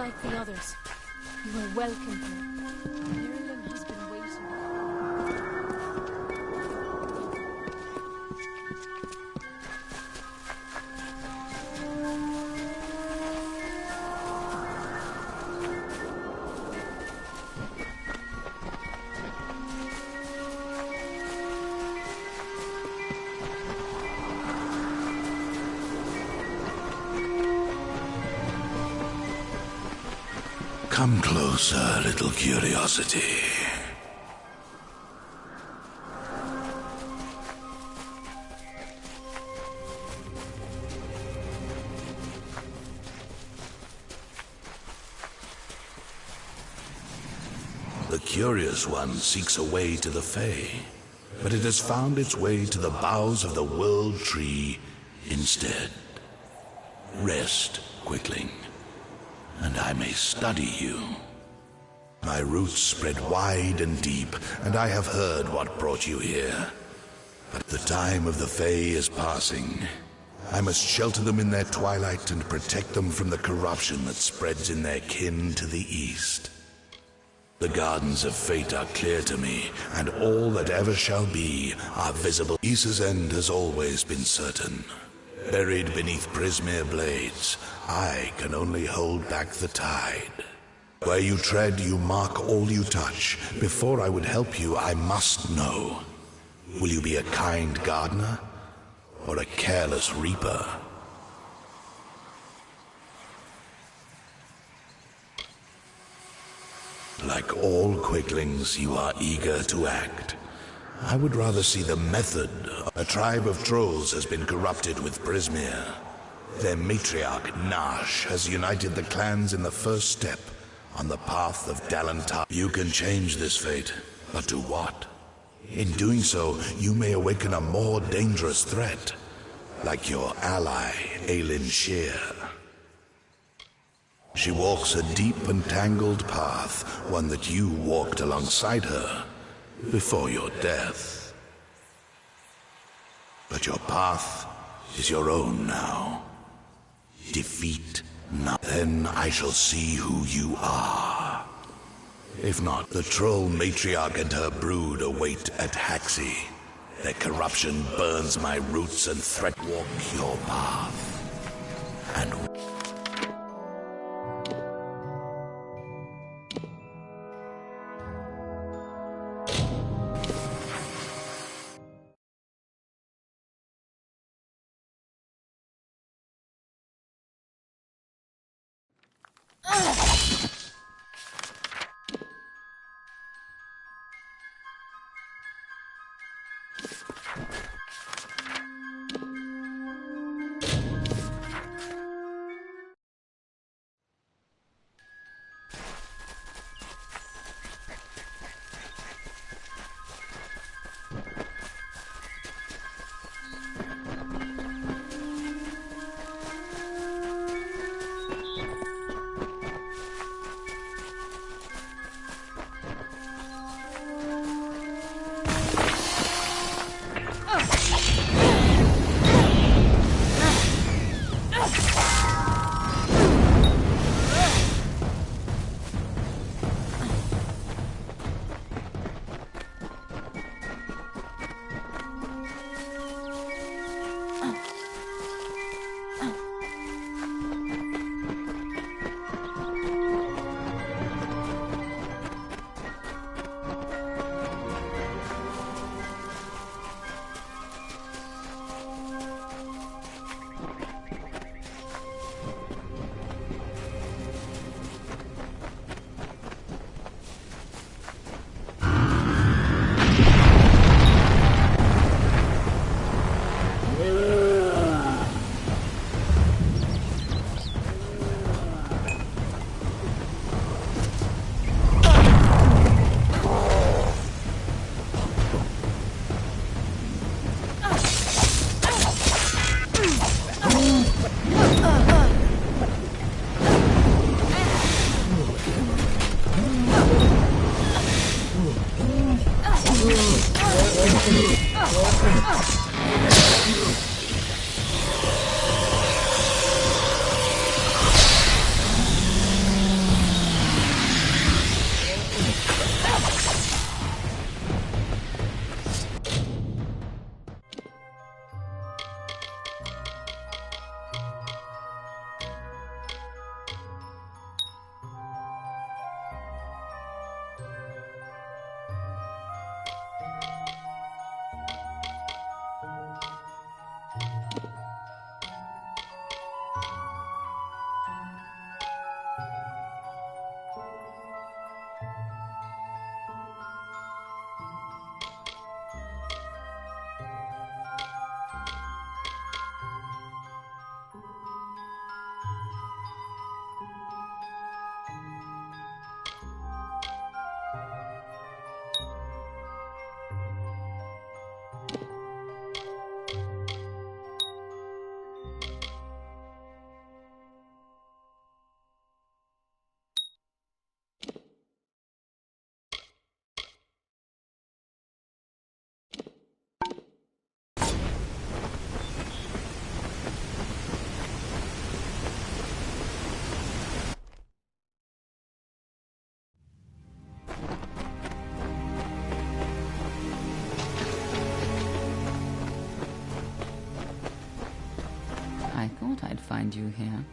like the others. You are welcome here. Marilyn has been waiting. Come closer, little curiosity. curious one seeks a way to the Fae, but it has found its way to the boughs of the World Tree instead. Rest, Quickling, and I may study you. My roots spread wide and deep, and I have heard what brought you here. But the time of the Fae is passing. I must shelter them in their twilight and protect them from the corruption that spreads in their kin to the east. The gardens of fate are clear to me, and all that ever shall be are visible. Issa's end has always been certain. Buried beneath Prismere blades, I can only hold back the tide. Where you tread, you mark all you touch. Before I would help you, I must know. Will you be a kind gardener, or a careless reaper? Like all Quicklings, you are eager to act. I would rather see the method. A tribe of trolls has been corrupted with Prismere. Their matriarch, Nash, has united the clans in the first step on the path of Dalantar. You can change this fate, but to what? In doing so, you may awaken a more dangerous threat, like your ally, Aelin Shear. She walks a deep and tangled path, one that you walked alongside her before your death. But your path is your own now. Defeat not, then I shall see who you are. If not, the troll matriarch and her brood await at Haxi. Their corruption burns my roots and threat. Walk your path. And thought I'd find you here.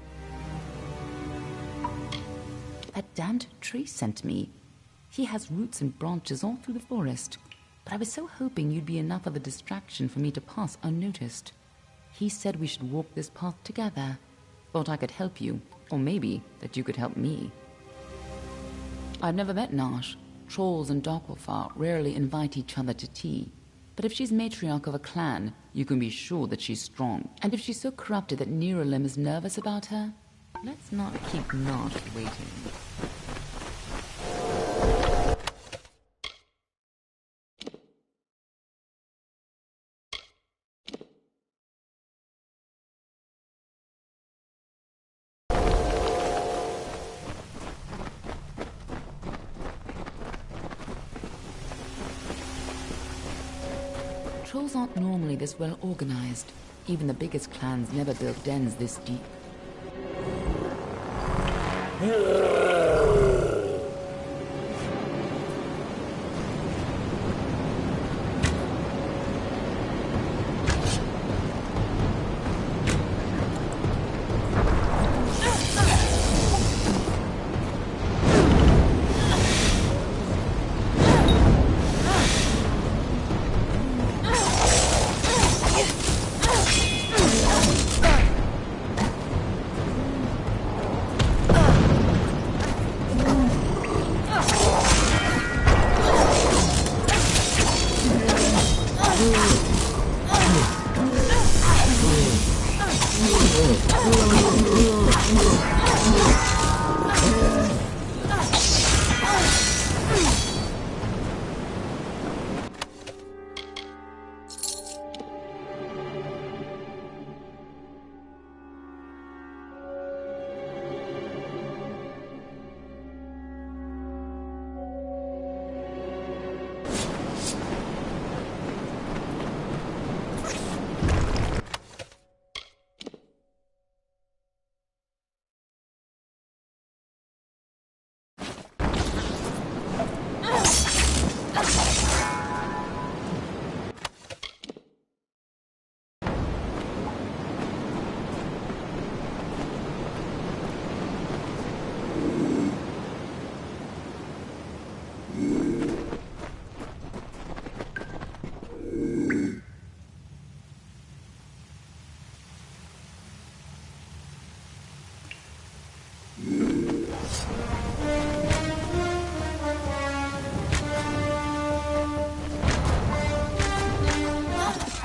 That damned tree sent me. He has roots and branches all through the forest, but I was so hoping you'd be enough of a distraction for me to pass unnoticed. He said we should walk this path together. Thought I could help you, or maybe that you could help me. I've never met Nash. Trolls and Darkwolfar rarely invite each other to tea. But if she's matriarch of a clan, you can be sure that she's strong. And if she's so corrupted that Nerelim is nervous about her, let's not keep Nash waiting. Trolls aren't normally this well organized. Even the biggest clans never built dens this deep.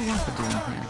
What's the doing here?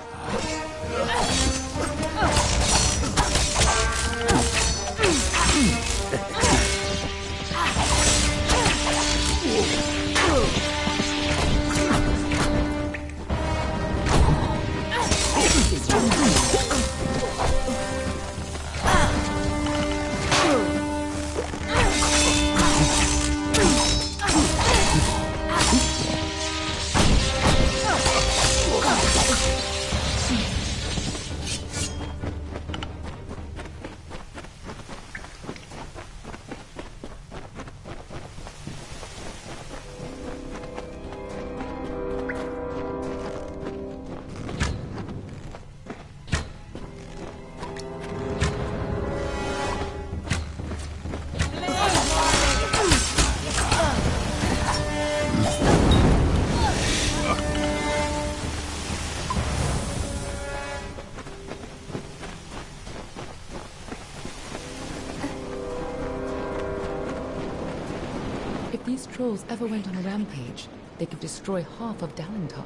If these trolls ever went on a rampage, they could destroy half of Dalentar.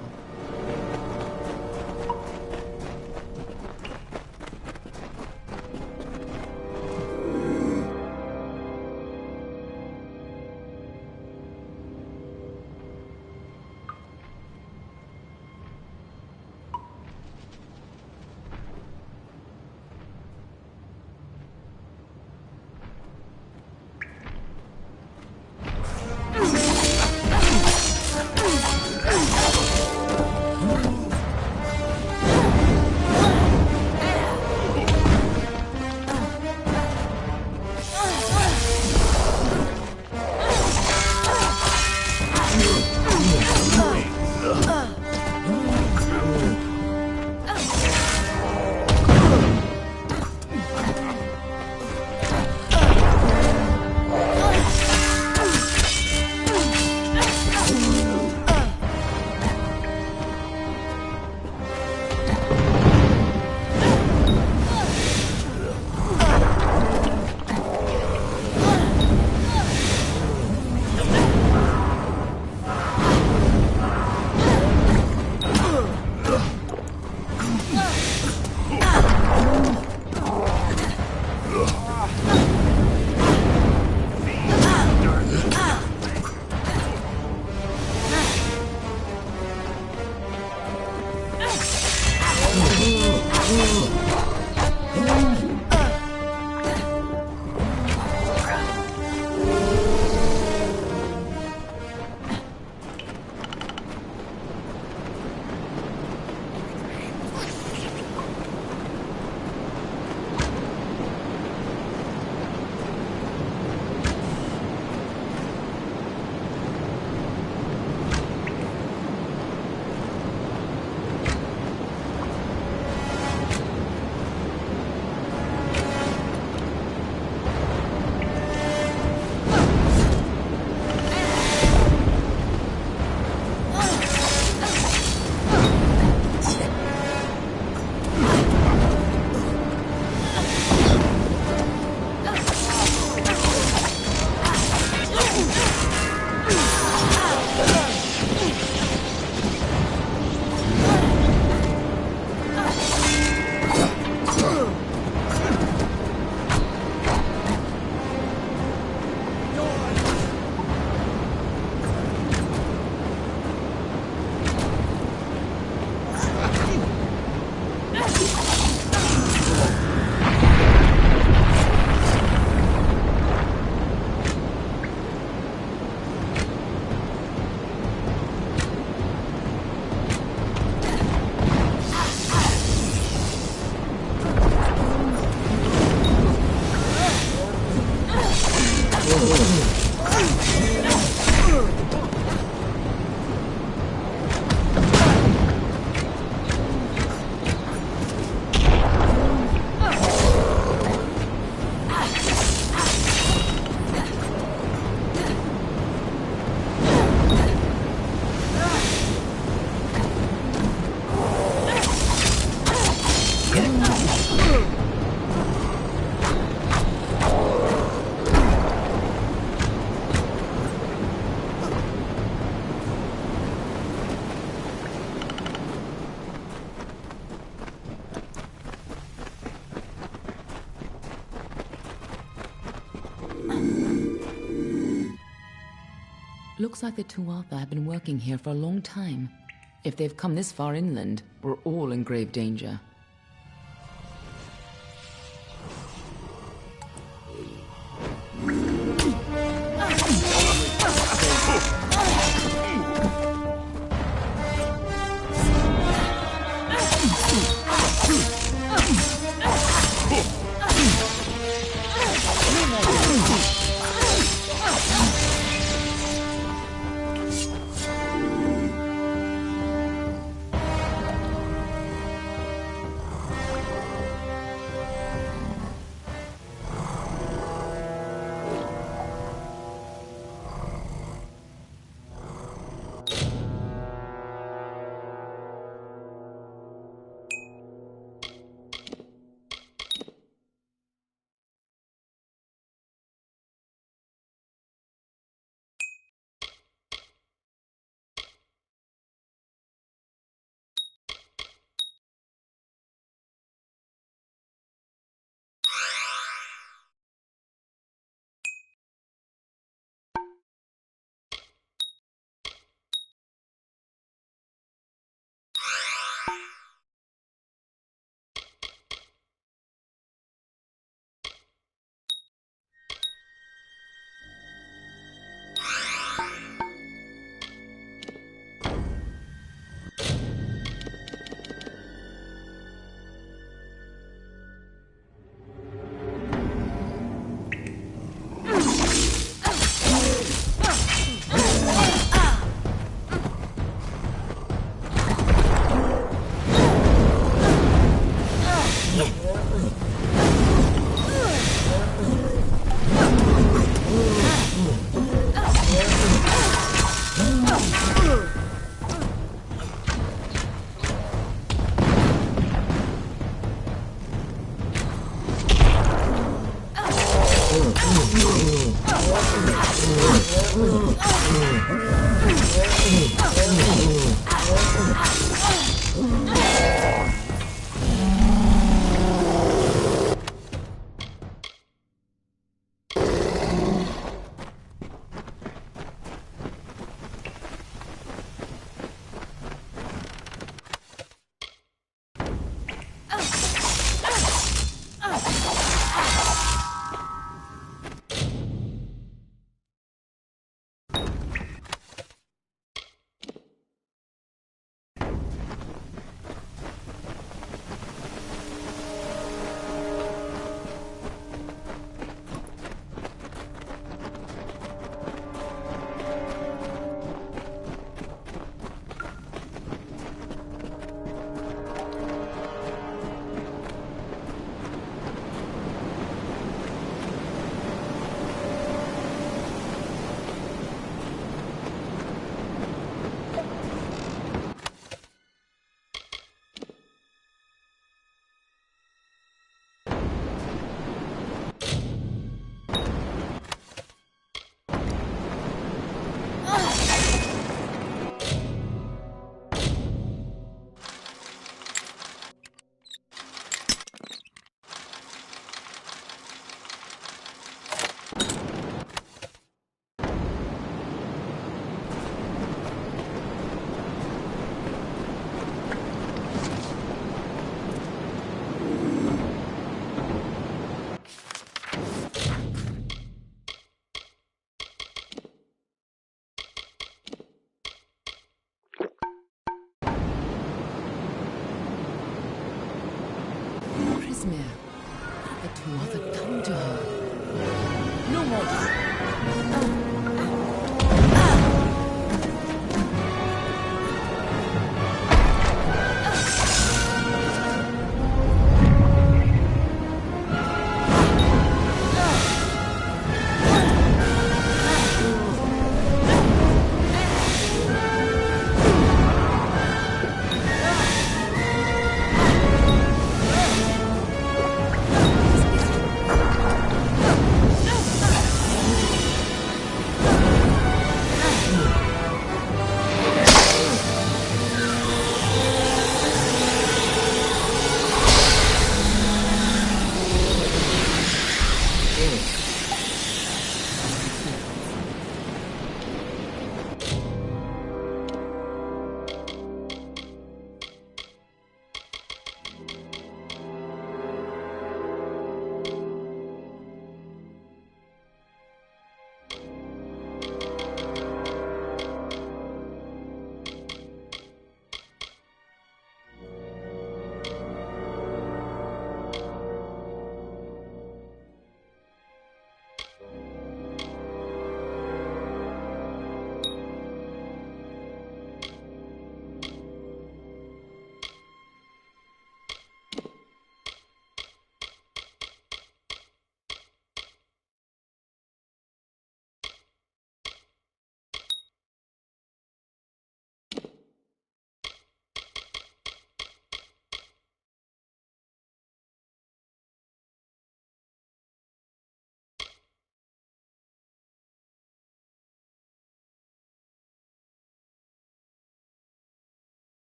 looks like the Tuatha have been working here for a long time. If they've come this far inland, we're all in grave danger.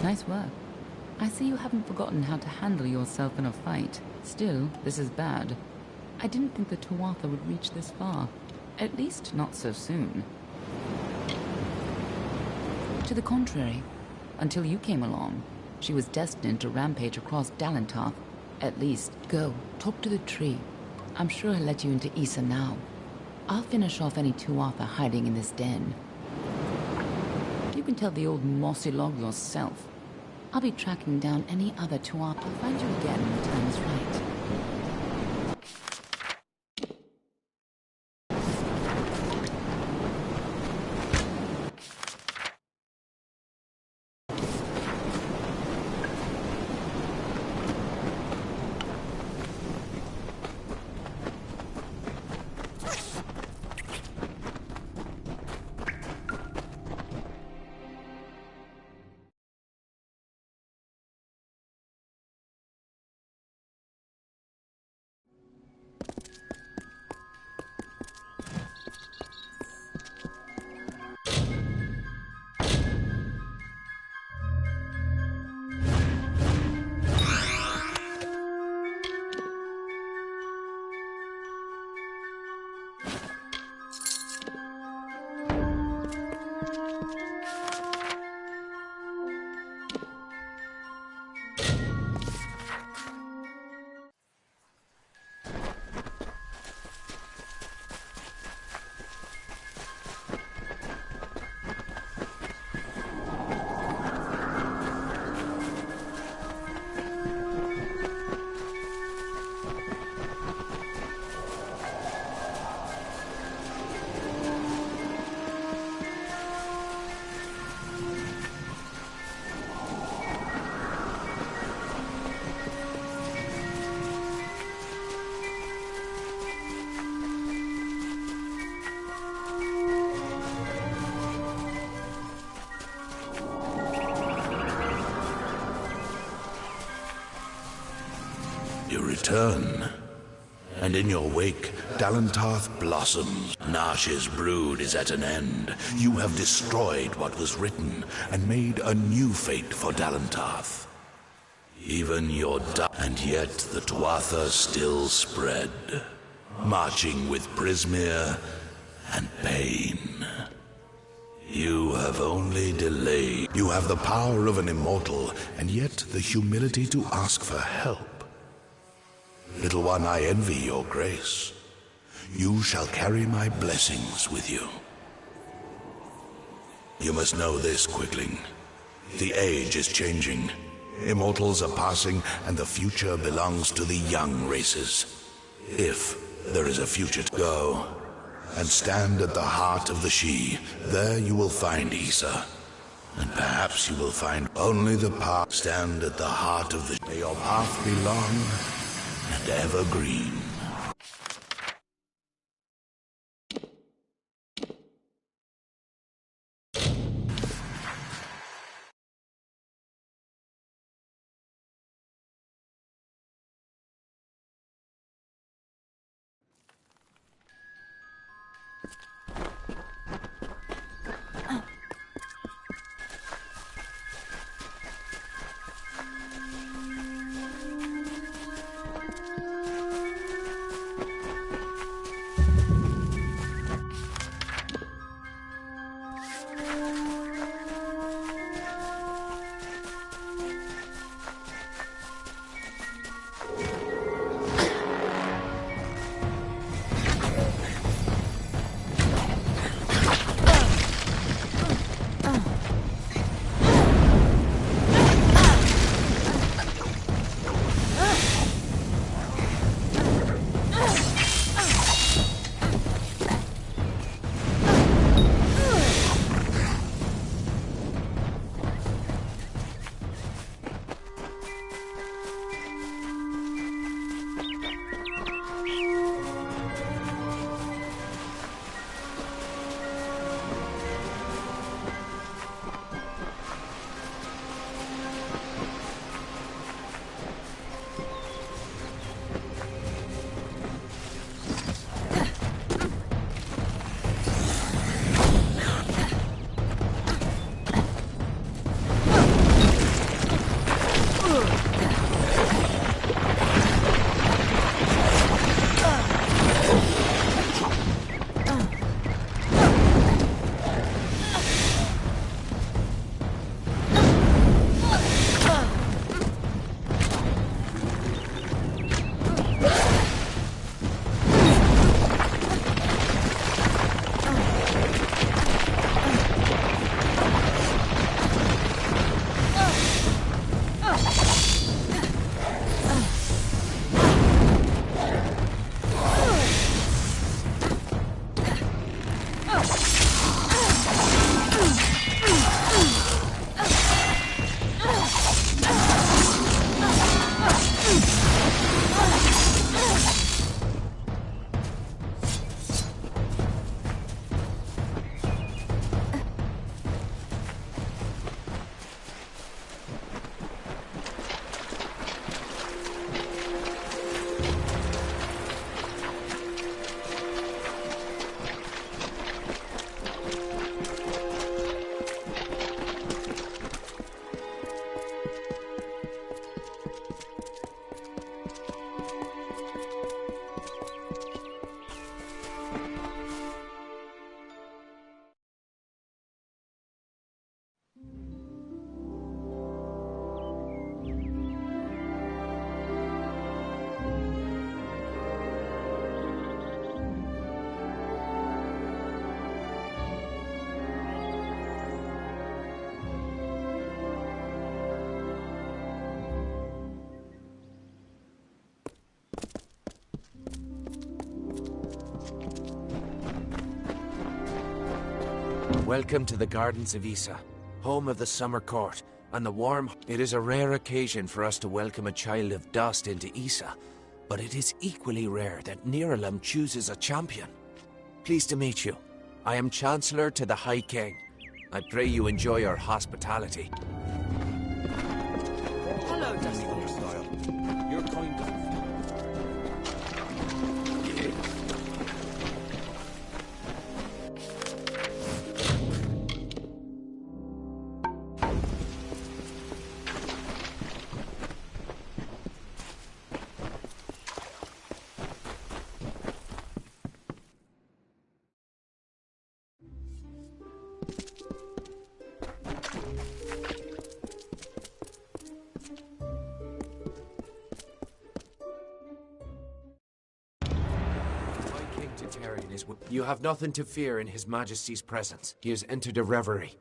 Nice work. I see you haven't forgotten how to handle yourself in a fight. Still, this is bad. I didn't think the Tuatha would reach this far. At least not so soon. To the contrary, until you came along, she was destined to rampage across Dalentarth. At least, go, talk to the tree. I'm sure he'll let you into Issa now. I'll finish off any Tuatha hiding in this den. You can tell the old mossy log yourself. I'll be tracking down any other Tuatha. I'll find you again when the time is right. You return, and in your wake, Dalentarth blossoms. Nash's brood is at an end. You have destroyed what was written, and made a new fate for Dalentarth. Even your and yet the Tuatha still spread, marching with Prismere and pain. You have only delayed. You have the power of an immortal, and yet the humility to ask for help. Little one, I envy your grace. You shall carry my blessings with you. You must know this, Quickling. The age is changing. Immortals are passing, and the future belongs to the young races. If there is a future to go, and stand at the heart of the She, there you will find Issa. And perhaps you will find only the path. Stand at the heart of the... May your path be long and evergreen. Welcome to the Gardens of Issa, home of the Summer Court, and the warm... It is a rare occasion for us to welcome a child of dust into Issa, but it is equally rare that Niralim chooses a champion. Pleased to meet you. I am Chancellor to the High King. I pray you enjoy our hospitality. Hello, Dusty. You're kind of... You have nothing to fear in His Majesty's presence. He has entered a reverie.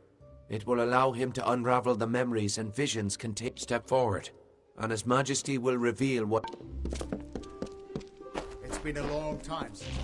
It will allow him to unravel the memories and visions contained. Step forward, and His Majesty will reveal what... It's been a long time since...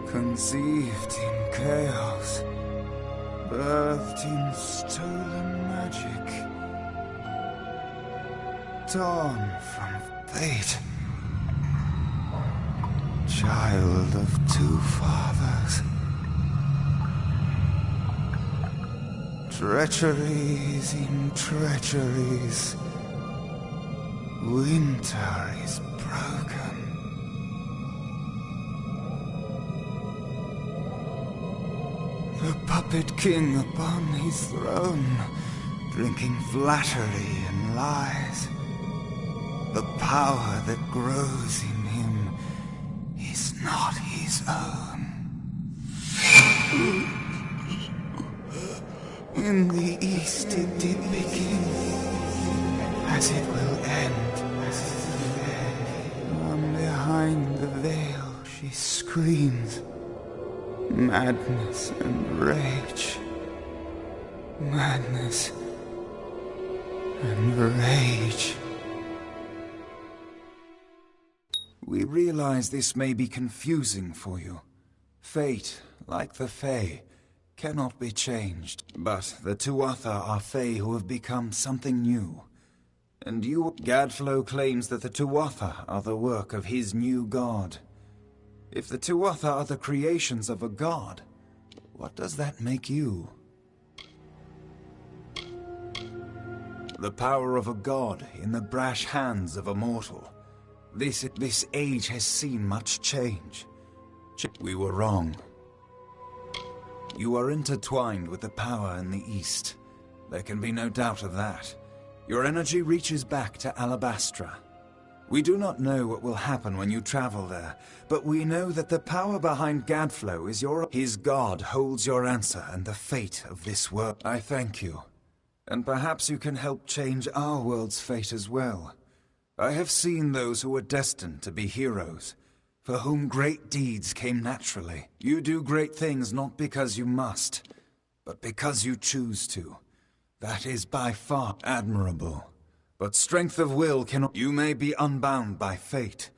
Conceived in chaos, birthed in stolen magic, torn from fate, child of two fathers, treacheries in treacheries, winter is broken. The puppet king upon his throne, drinking flattery and lies. The power that grows in him is not his own. In the east it did begin, as it will end. From behind the veil she screams. Madness and rage. Madness and rage. We realize this may be confusing for you. Fate, like the Fae, cannot be changed. But the Tuatha are Fae who have become something new. And Gadflow claims that the Tuatha are the work of his new god. If the Tuatha are the creations of a god, what does that make you? The power of a god in the brash hands of a mortal. This age has seen much change. We were wrong. You are intertwined with the power in the East. There can be no doubt of that. Your energy reaches back to Alabastra. We do not know what will happen when you travel there, but we know that the power behind Gadflow is his god holds your answer and the fate of this world. I thank you. And perhaps you can help change our world's fate as well. I have seen those who were destined to be heroes, for whom great deeds came naturally. You do great things not because you must, but because you choose to. That is by far admirable. But strength of will cannot... You may be unbound by fate,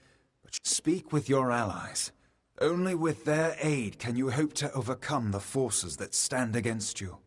but speak with your allies. Only with their aid can you hope to overcome the forces that stand against you.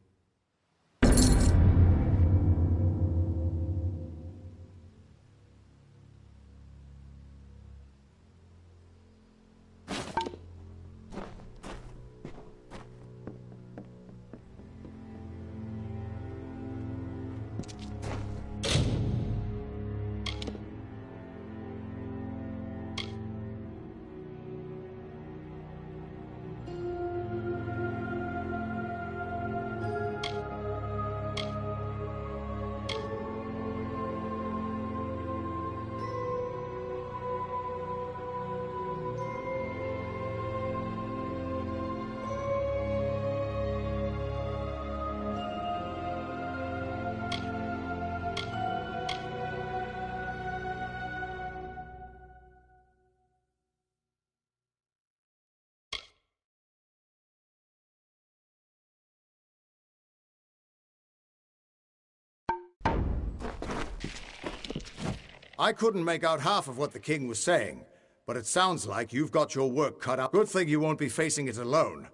I couldn't make out half of what the king was saying, but it sounds like you've got your work cut out. Good thing you won't be facing it alone.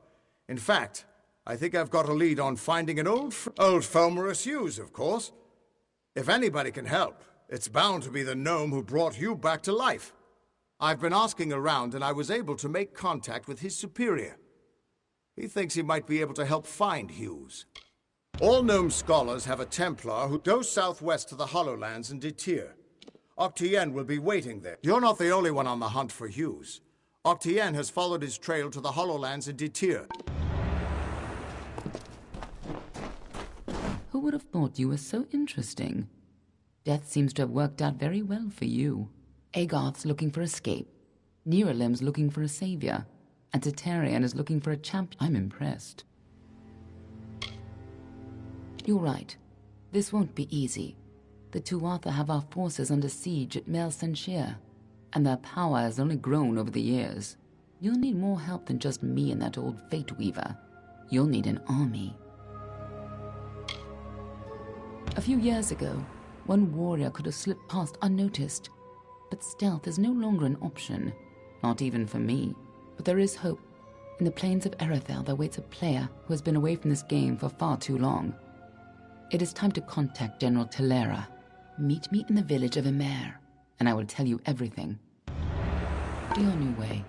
In fact, I think I've got a lead on finding an old Fomorous Hughes, of course. If anybody can help, it's bound to be the gnome who brought you back to life. I've been asking around, and I was able to make contact with his superior. He thinks he might be able to help find Hughes. All gnome scholars have a Templar who goes southwest to the Hollowlands and Detir. Octien will be waiting there. You're not the only one on the hunt for Hughes. Octien has followed his trail to the Hollowlands and Detir. Who would have thought you were so interesting? Death seems to have worked out very well for you. Agarth's looking for escape. Neuralim's looking for a savior. And Tatarian is looking for a champion. I'm impressed. You're right. This won't be easy. The Tuatha have our forces under siege at Mel Senshir, and their power has only grown over the years. You'll need more help than just me and that old Fate Weaver. You'll need an army. A few years ago, one warrior could have slipped past unnoticed, but stealth is no longer an option, not even for me. But there is hope. In the plains of Erethel there waits a player who has been away from this game for far too long. It is time to contact General Telera. Meet me in the village of Emer, and I will tell you everything. Be on your way.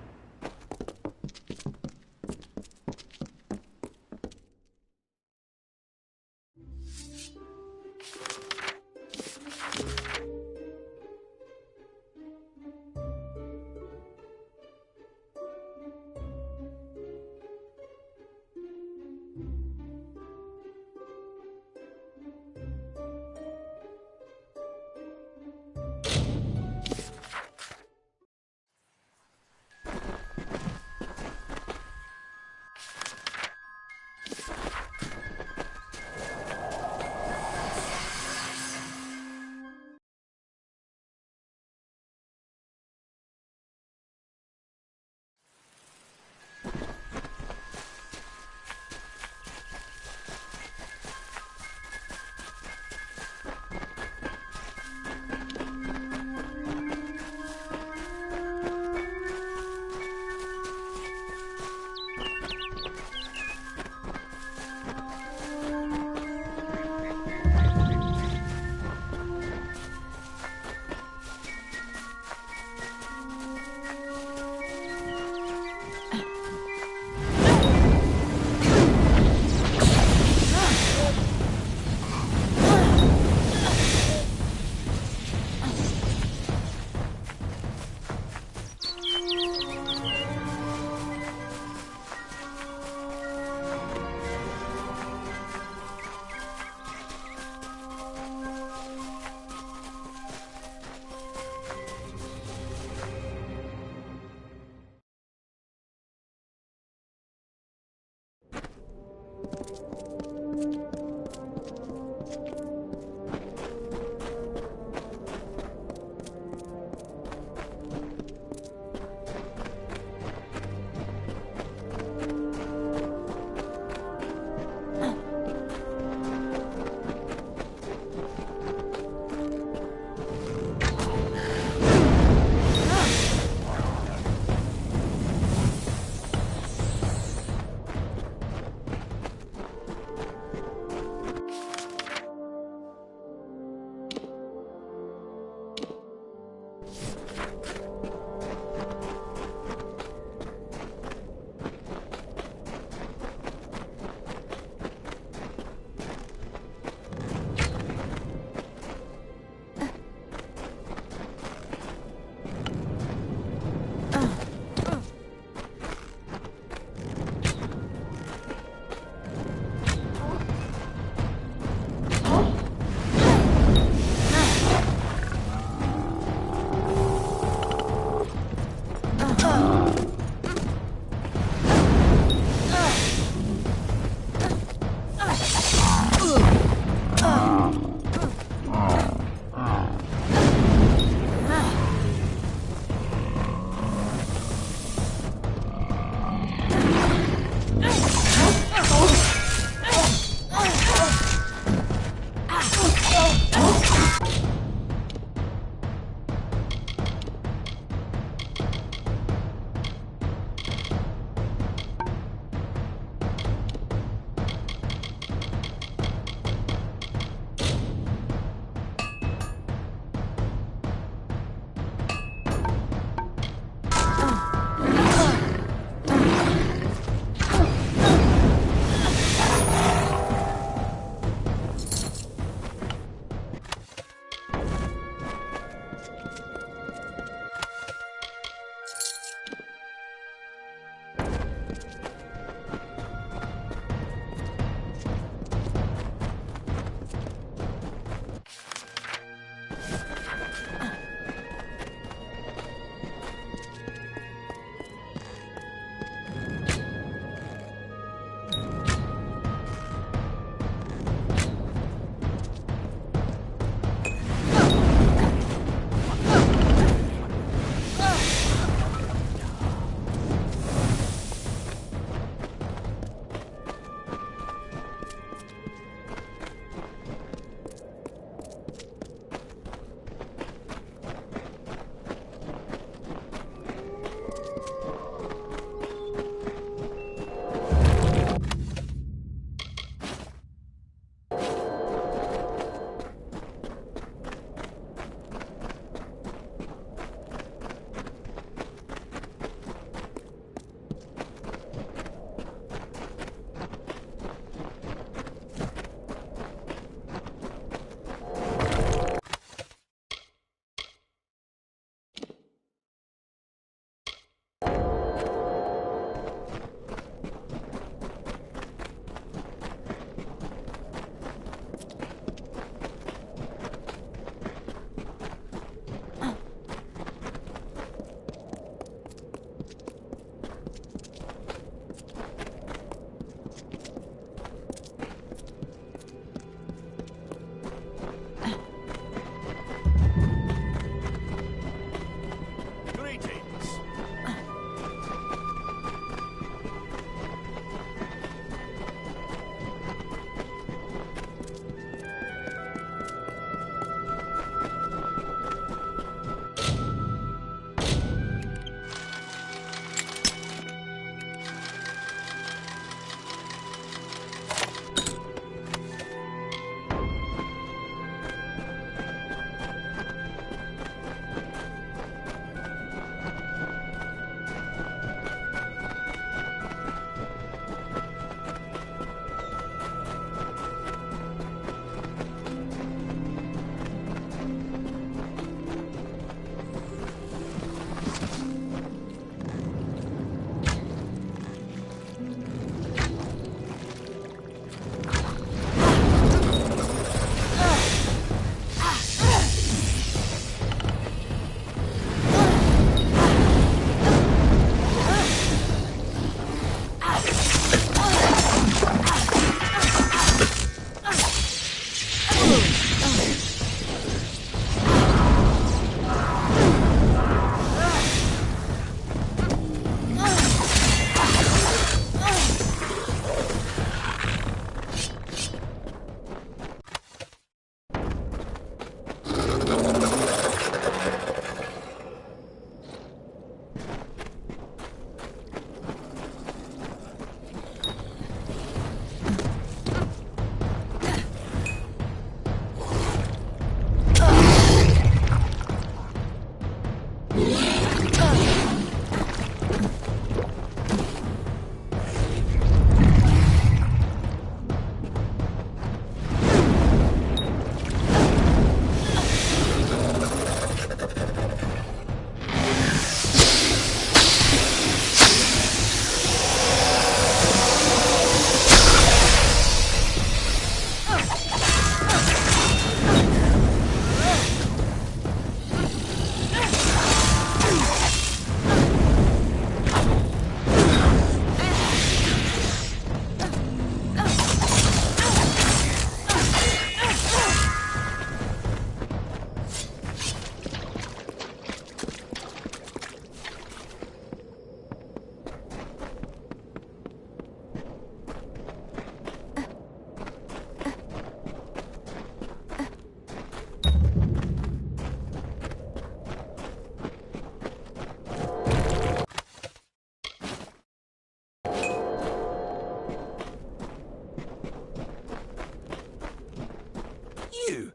You?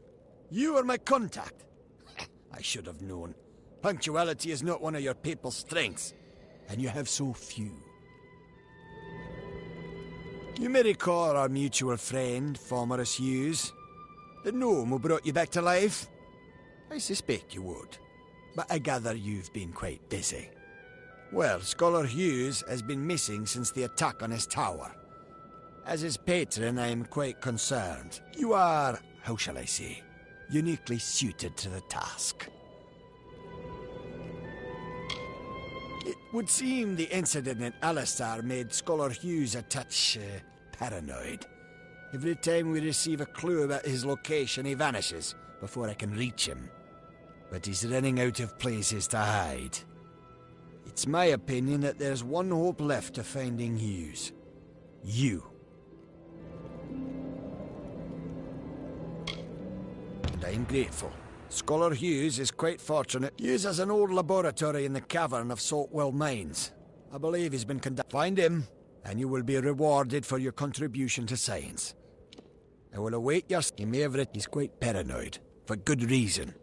You are my contact? I should have known. Punctuality is not one of your people's strengths, and you have so few. You may recall our mutual friend, Formerus Hughes. The gnome who brought you back to life? I suspect you would, but I gather you've been quite busy. Well, Scholar Hughes has been missing since the attack on his tower. As his patron, I am quite concerned. You are, how shall I say, uniquely suited to the task. It would seem the incident in Alistar made Scholar Hughes a touch paranoid. Every time we receive a clue about his location, he vanishes before I can reach him. But he's running out of places to hide. It's my opinion that there's one hope left to finding Hughes. You. And I'm grateful. Scholar Hughes is quite fortunate. Hughes has an old laboratory in the cavern of Saltwell Mines. I believe he's been Find him, and you will be rewarded for your contribution to science. I will await your... He may have written he's quite paranoid, for good reason.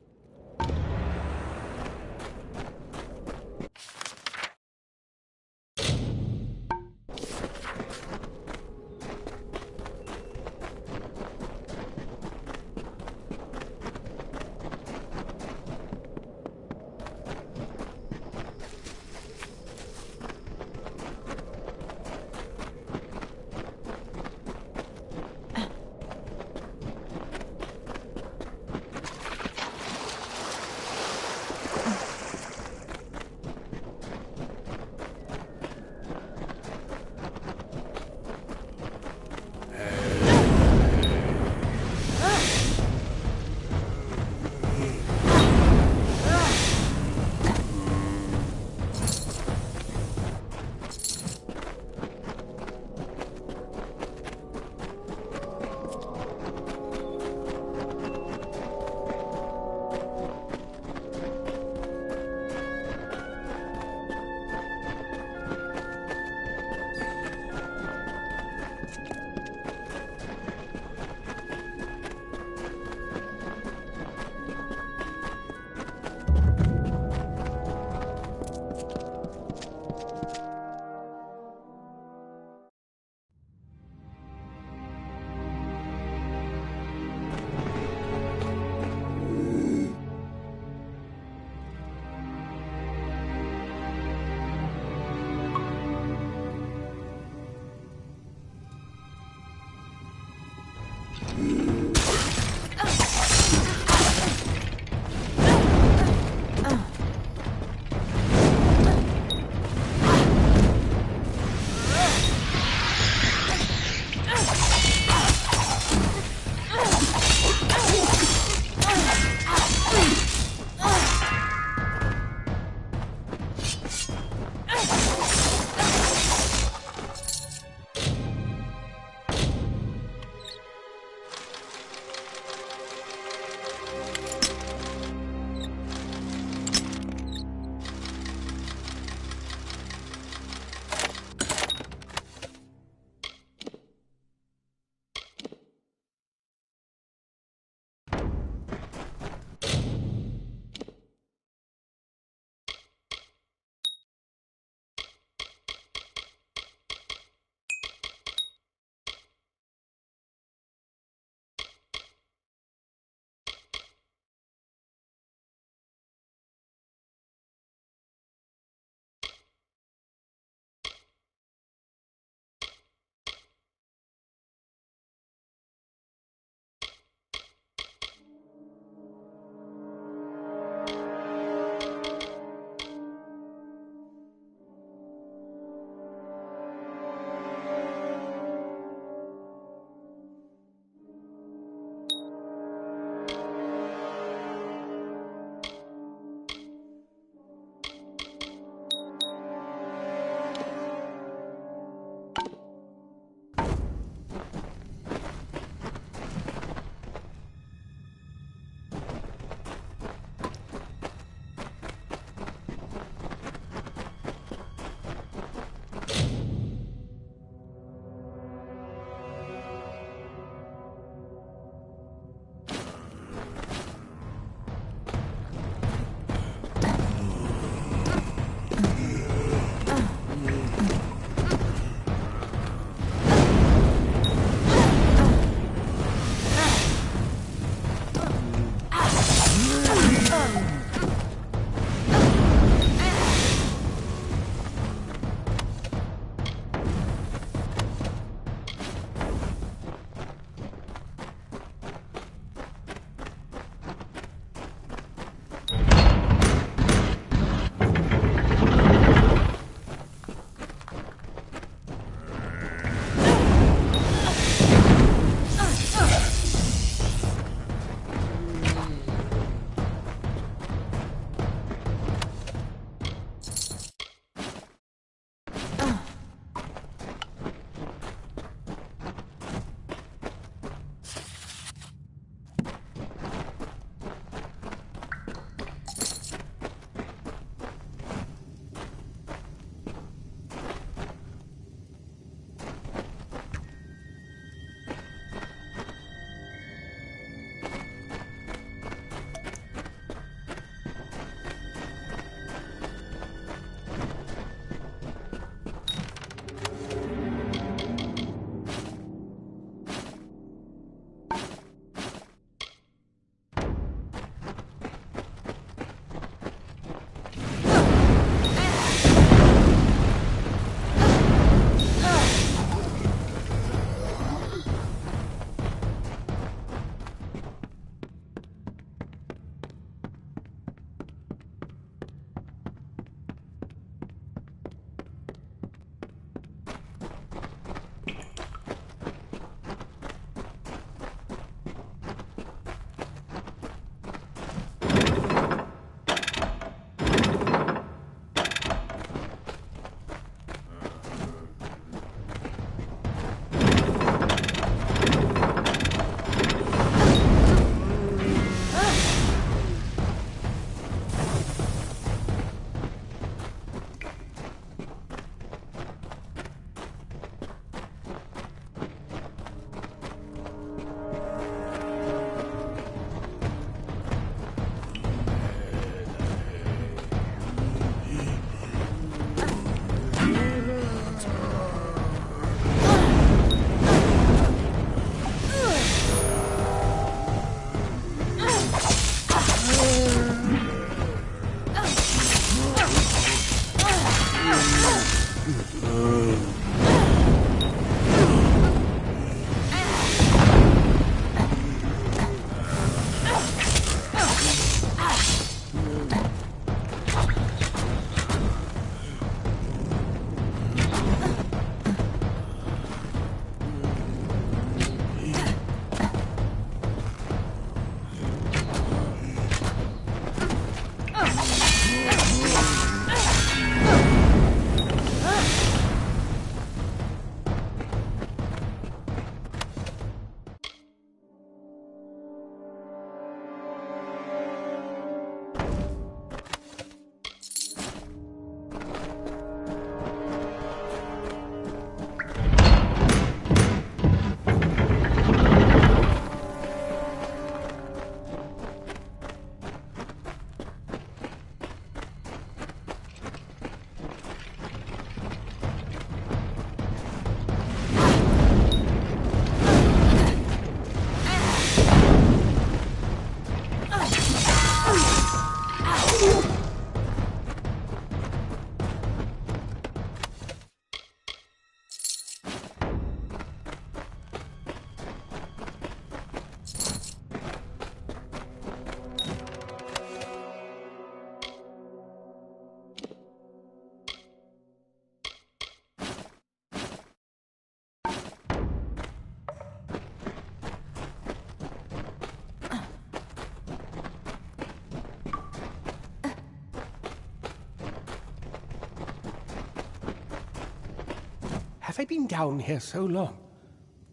Have I been down here so long?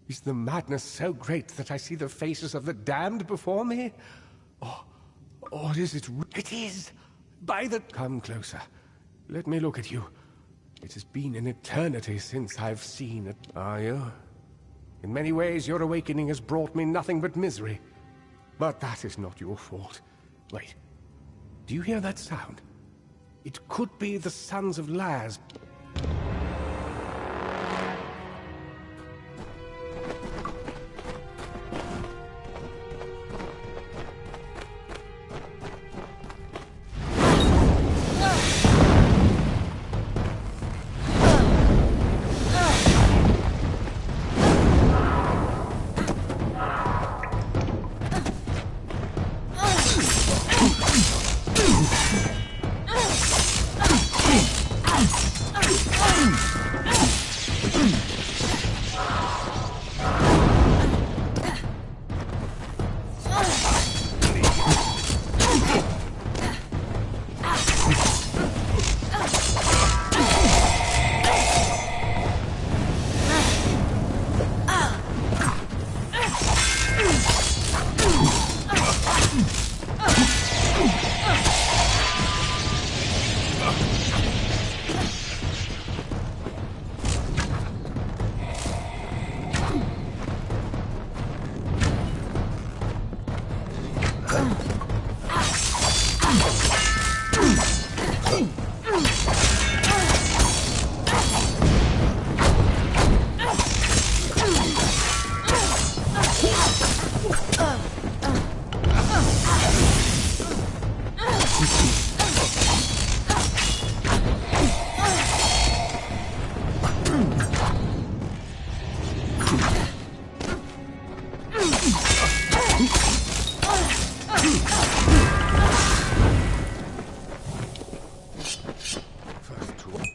Is the madness so great that I see the faces of the damned before me? Or is it... It is! By the... Come closer. Let me look at you. It has been an eternity since I've seen it. Are you? In many ways, your awakening has brought me nothing but misery. But that is not your fault. Wait. Do you hear that sound? It could be the Sons of Laz.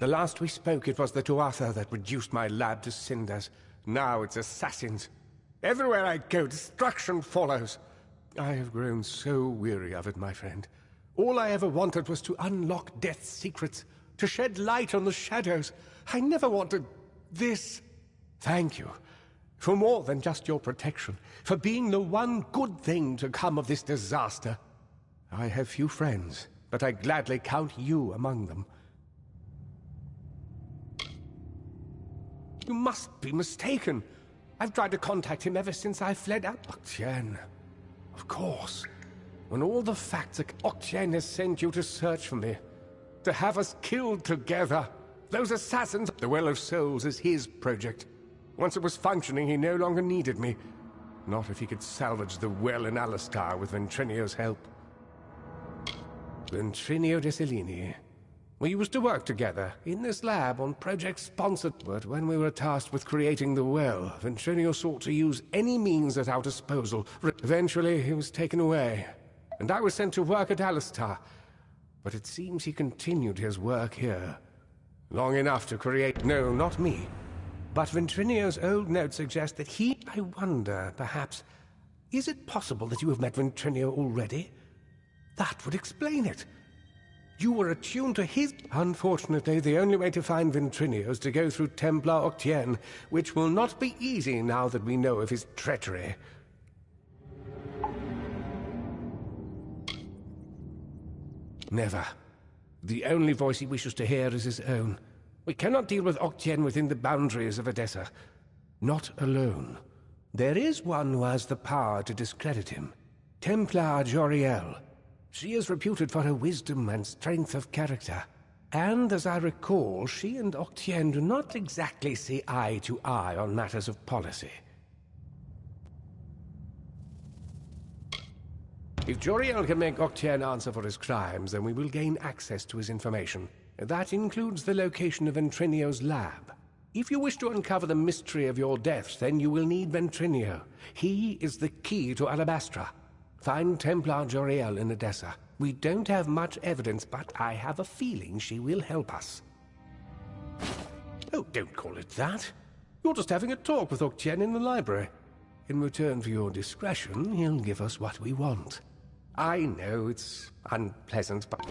The last we spoke, it was the Tuatha that reduced my lab to cinders. Now it's assassins. Everywhere I go, destruction follows. I have grown so weary of it, my friend. All I ever wanted was to unlock death's secrets, to shed light on the shadows. I never wanted this. Thank you for more than just your protection, for being the one good thing to come of this disaster. I have few friends, but I gladly count you among them. You must be mistaken. I've tried to contact him ever since I fled out. Oktien. Of course. When all the facts are... Oktien has sent you to search for me. To have us killed together. Those assassins... The Well of Souls is his project. Once it was functioning, he no longer needed me. Not if he could salvage the well in Alistar with Ventrinio's help. Ventrinio de Cellini. We used to work together, in this lab, on projects sponsored. But when we were tasked with creating the well, Ventrinio sought to use any means at our disposal. Eventually, he was taken away, and I was sent to work at Alistar. But it seems he continued his work here. Long enough to create... No, not me. But Ventrinio's old notes suggest that he... I wonder, perhaps... Is it possible that you have met Ventrinio already? That would explain it. You were attuned to his... Unfortunately, the only way to find Ventrinio is to go through Templar Oktien, which will not be easy now that we know of his treachery. Never. The only voice he wishes to hear is his own. We cannot deal with Oktien within the boundaries of Edessa. Not alone. There is one who has the power to discredit him. Templar Joriel. She is reputed for her wisdom and strength of character. And, as I recall, she and Oktien do not exactly see eye to eye on matters of policy. If Joriel can make Oktien answer for his crimes, then we will gain access to his information. That includes the location of Ventrinio's lab. If you wish to uncover the mystery of your deaths, then you will need Ventrinio. He is the key to Alabastra. Find Templar Joriel in Edessa. We don't have much evidence, but I have a feeling she will help us. Oh, don't call it that. You're just having a talk with Oktien in the library. In return for your discretion, he'll give us what we want. I know it's unpleasant, but...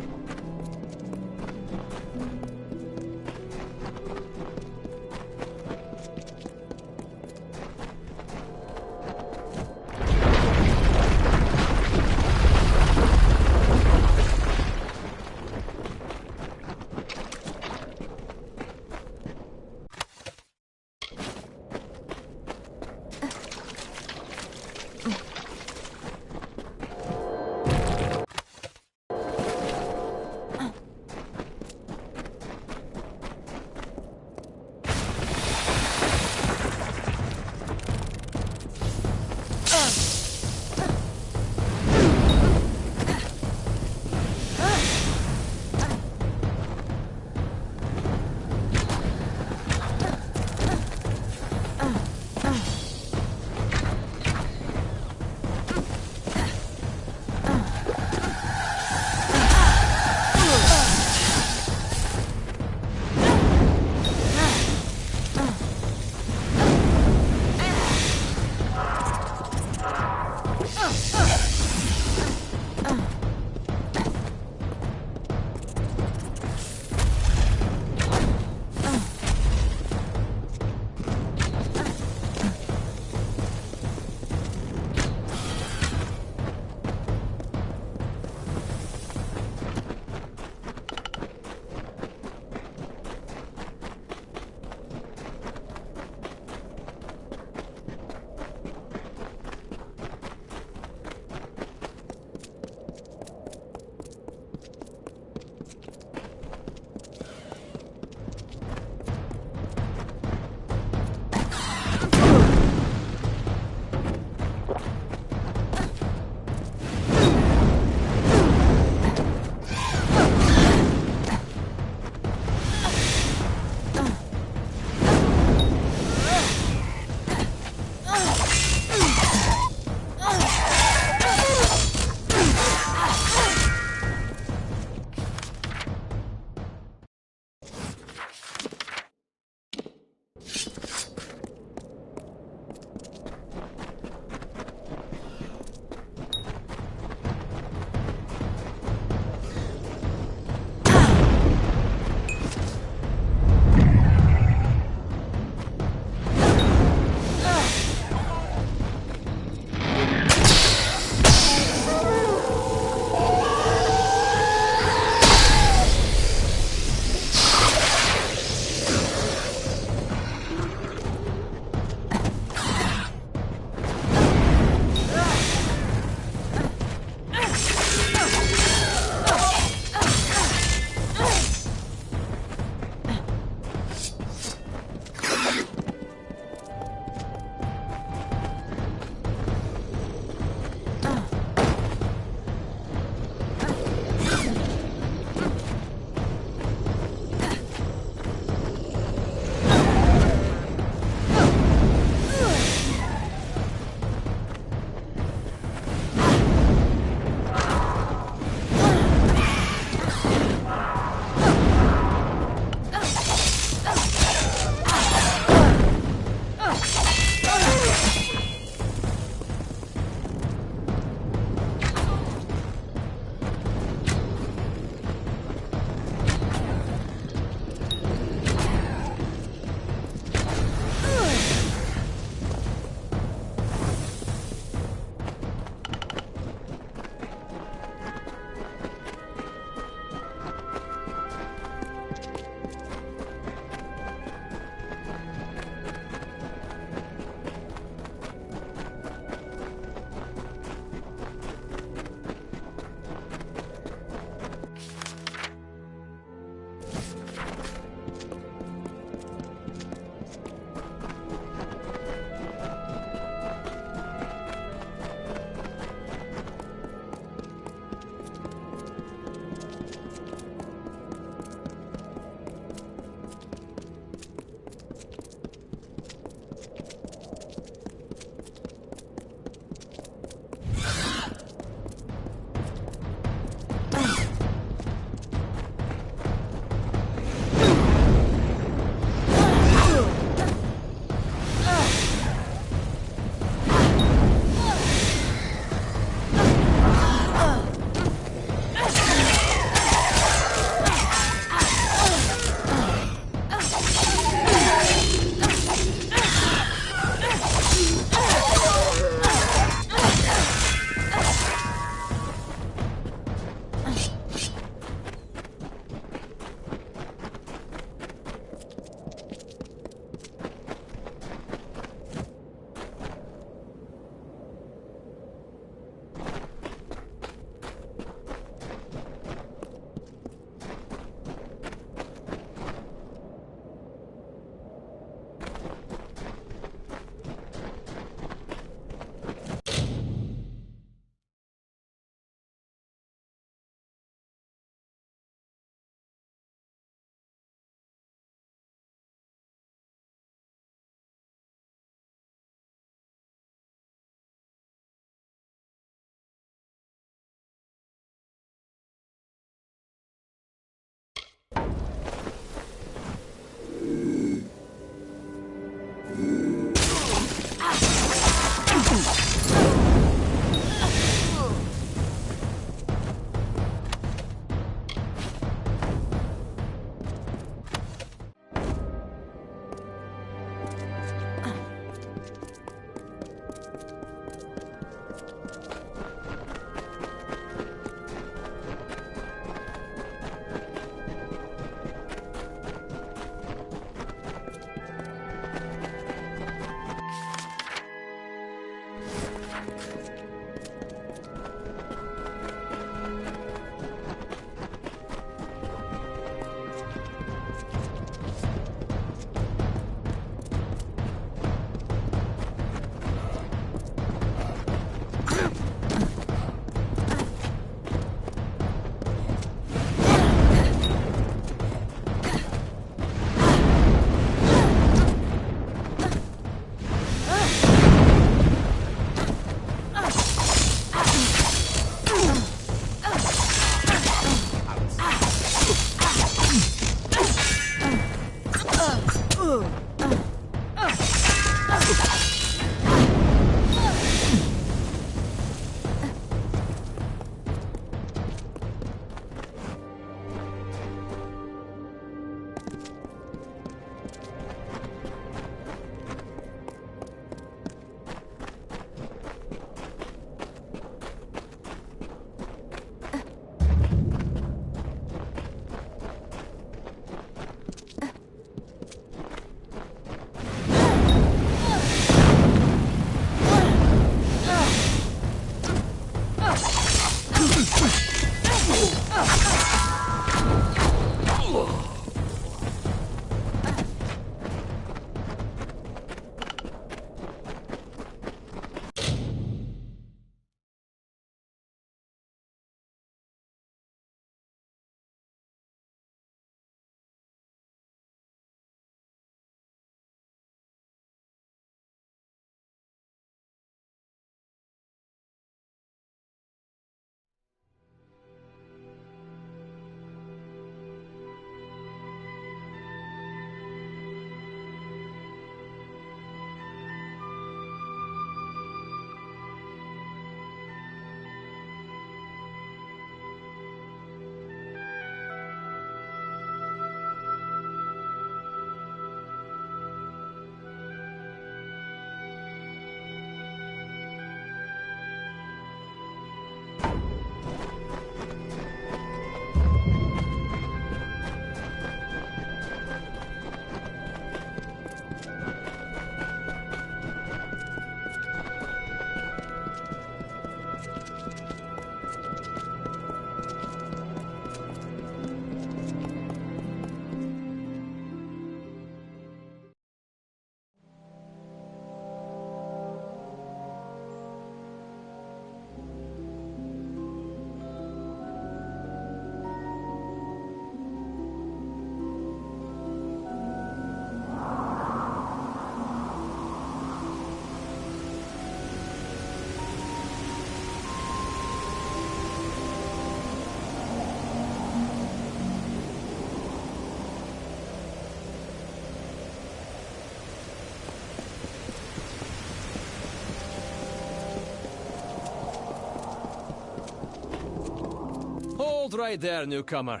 Hold right there, newcomer.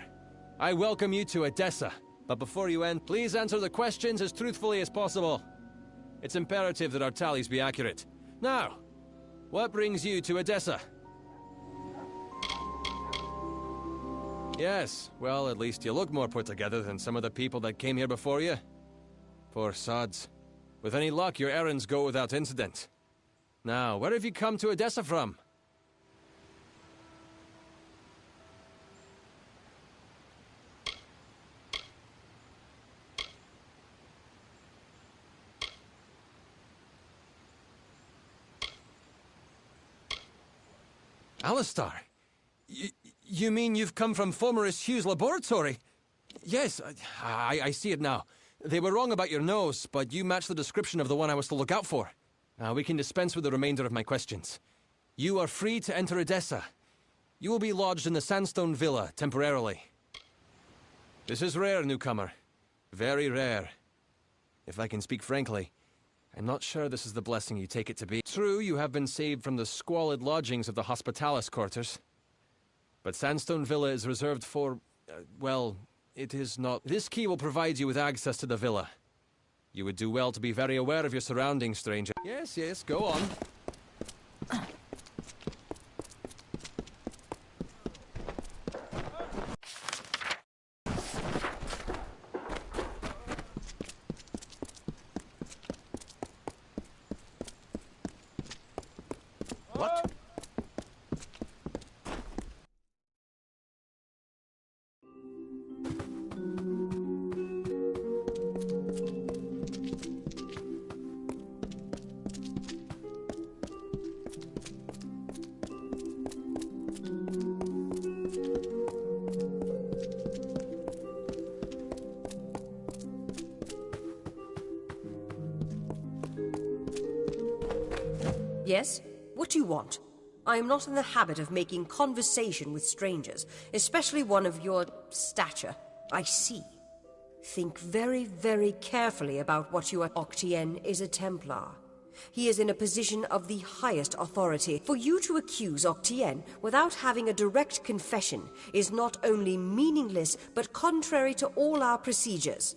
I welcome you to Edessa. But before you end, please answer the questions as truthfully as possible. It's imperative that our tallies be accurate. Now, what brings you to Edessa? Yes, well, at least you look more put together than some of the people that came here before you. Poor sods. With any luck, your errands go without incident. Now, where have you come to Edessa from? Alistar? You mean you've come from Fomerus Hugh's laboratory? Yes, I see it now. They were wrong about your nose, but you match the description of the one I was to look out for. We can dispense with the remainder of my questions. You are free to enter Edessa. You will be lodged in the Sandstone Villa, temporarily. This is rare, newcomer. Very rare. If I can speak frankly, I'm not sure this is the blessing you take it to be. True, you have been saved from the squalid lodgings of the Hospitalis quarters. But Sandstone Villa is reserved for, well, it is not. This key will provide you with access to the villa. You would do well to be very aware of your surroundings, stranger. Yes, go on. What? Yes? What do you want? I am not in the habit of making conversation with strangers, especially one of your stature. I see. Think very, very carefully about what you are. Octien is a Templar. He is in a position of the highest authority. For you to accuse Octien without having a direct confession is not only meaningless, but contrary to all our procedures.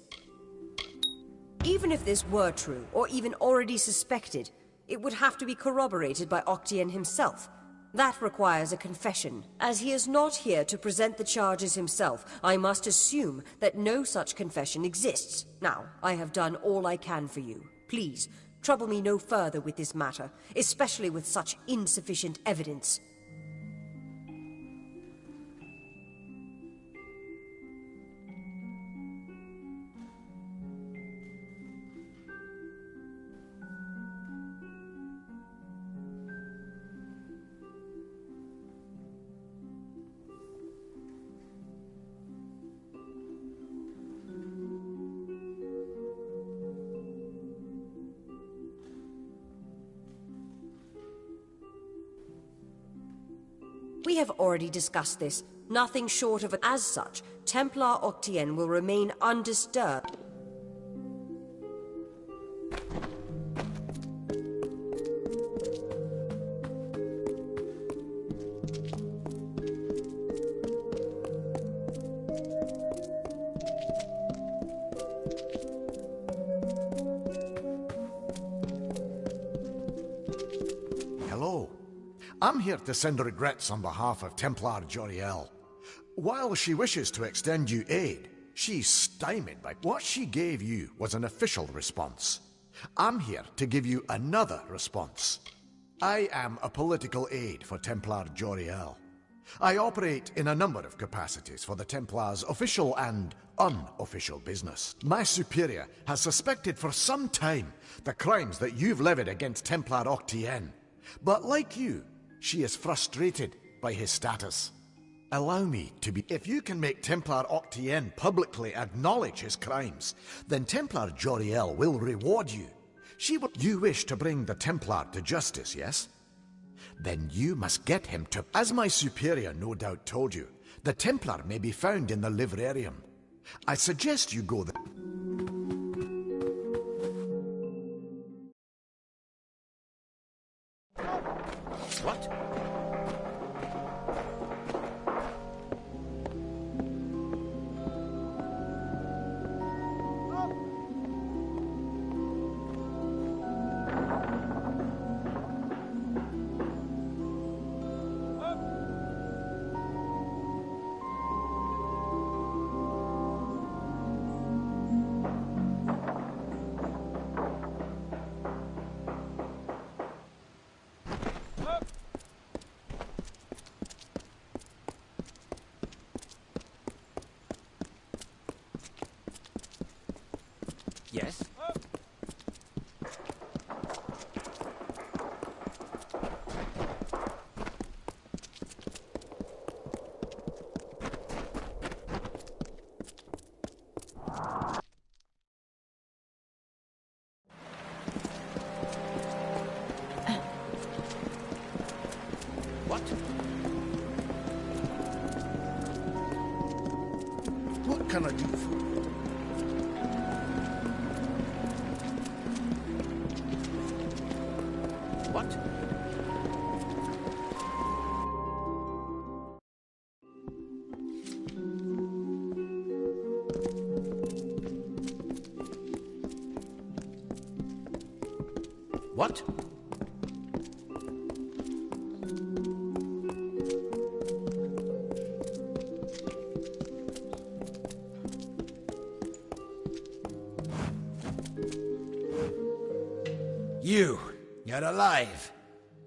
Even if this were true, or even already suspected, it would have to be corroborated by Octien himself. That requires a confession. As he is not here to present the charges himself, I must assume that no such confession exists. Now, I have done all I can for you. Please, trouble me no further with this matter, especially with such insufficient evidence. We have already discussed this. Nothing short of as such, Templar Octien will remain undisturbed. Hello. I'm here to send regrets on behalf of Templar Joriel. While she wishes to extend you aid, she's stymied by what she gave you was an official response. I'm here to give you another response. I am a political aide for Templar Joriel. I operate in a number of capacities for the Templars' official and unofficial business. My superior has suspected for some time the crimes that you've levied against Templar Octien. But like you, she is frustrated by his status. Allow me to be... If you can make Templar Octien publicly acknowledge his crimes, then Templar Joriel will reward you. You wish to bring the Templar to justice, yes? Then you must get him to... As my superior no doubt told you, the Templar may be found in the livrarium. I suggest you go there. What? Yes? What? What can I do for you? What? What? You're alive.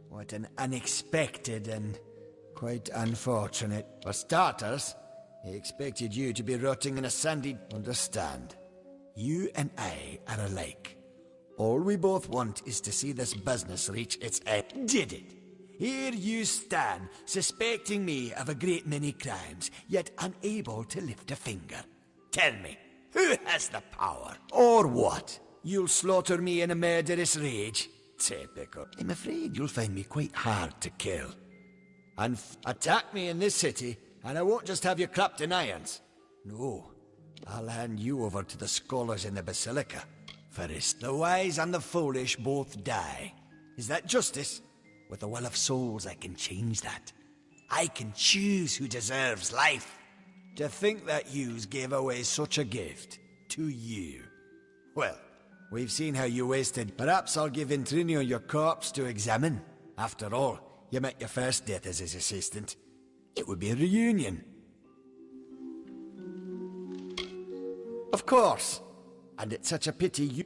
What an unexpected and quite unfortunate. For starters, I expected you to be rotting in a sandy... Understand, you and I are alike. All we both want is to see this business reach its end. Did it? Here you stand, suspecting me of a great many crimes, yet unable to lift a finger. Tell me, who has the power? Or what? You'll slaughter me in a murderous rage? Typical. I'm afraid you'll find me quite hard to kill. And attack me in this city, and I won't just have you clapped in irons. No, I'll hand you over to the scholars in the Basilica. First, the wise and the foolish both die. Is that justice? With the will of souls, I can change that. I can choose who deserves life. To think that yous gave away such a gift to you. Well, we've seen how you wasted. Perhaps I'll give Intrinio your corpse to examine. After all, you met your first death as his assistant. It would be a reunion. Of course. And it's such a pity you...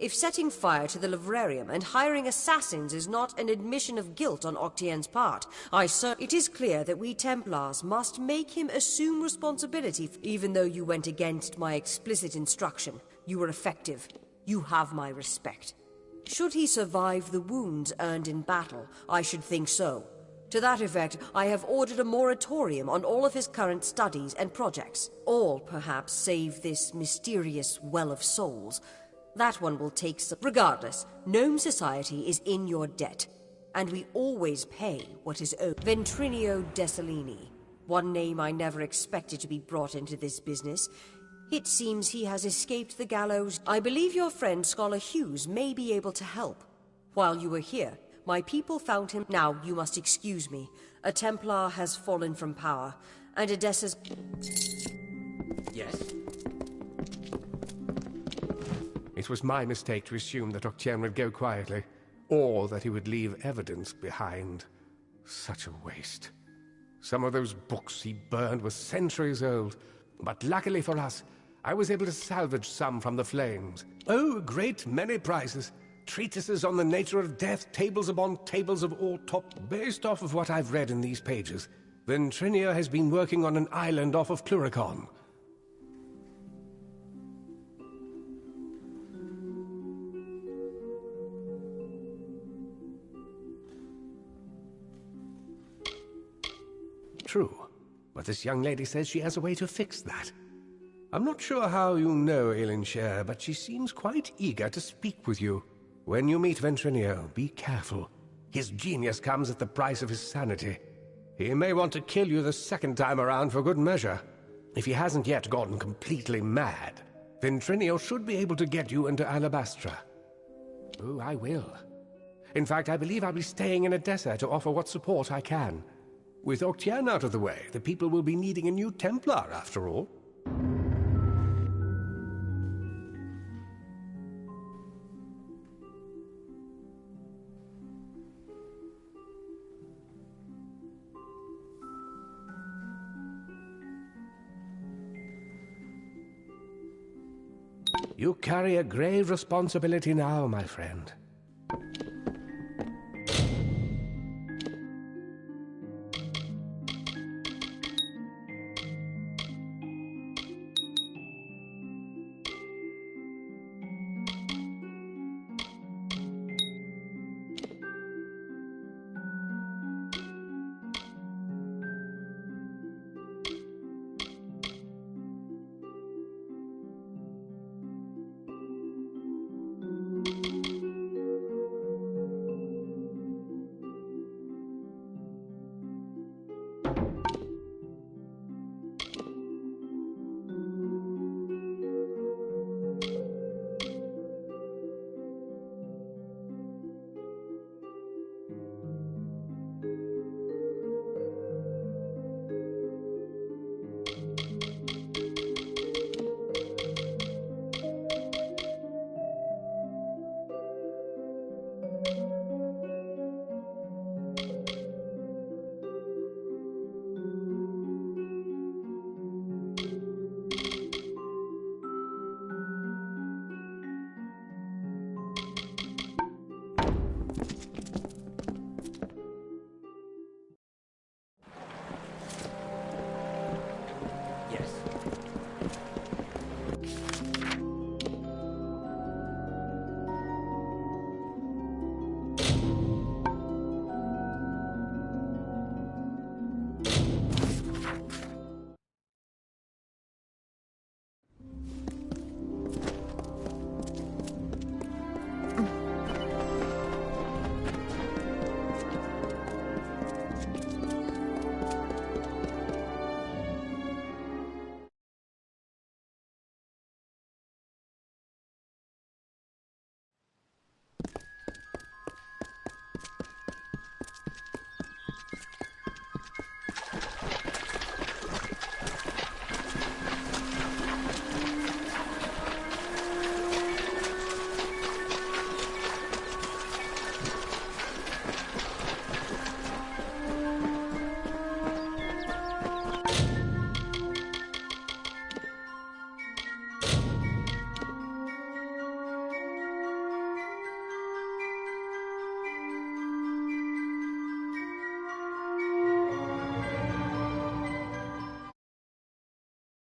If setting fire to the livrarium and hiring assassins is not an admission of guilt on Octien's part, it is clear that we Templars must make him assume responsibility. Even though you went against my explicit instruction, you were effective. You have my respect. Should he survive the wounds earned in battle, I should think so. To that effect, I have ordered a moratorium on all of his current studies and projects. All, perhaps, save this mysterious Well of Souls. That one will take some... Regardless, Gnome Society is in your debt, and we always pay what is owed. Ventrinio Desalini. One name I never expected to be brought into this business. It seems he has escaped the gallows. I believe your friend Scholar Hughes may be able to help. While you were here, my people found him. Now, you must excuse me. A Templar has fallen from power, and Edessa's... Yes? It was my mistake to assume that Octien would go quietly, or that he would leave evidence behind. Such a waste. Some of those books he burned were centuries old, but luckily for us, I was able to salvage some from the flames. Oh, a great many prizes. Treatises on the nature of death, tables upon tables of all top. Based off of what I've read in these pages, Ventrinio has been working on an island off of Cluricon. True, but this young lady says she has a way to fix that. I'm not sure how you know Elinshire, but she seems quite eager to speak with you. When you meet Ventrinio, be careful. His genius comes at the price of his sanity. He may want to kill you the second time around for good measure. If he hasn't yet gotten completely mad, Ventrinio should be able to get you into Alabastra. Oh, I will. In fact, I believe I'll be staying in Edessa to offer what support I can. With Octien out of the way, the people will be needing a new Templar, after all. You carry a grave responsibility now, my friend.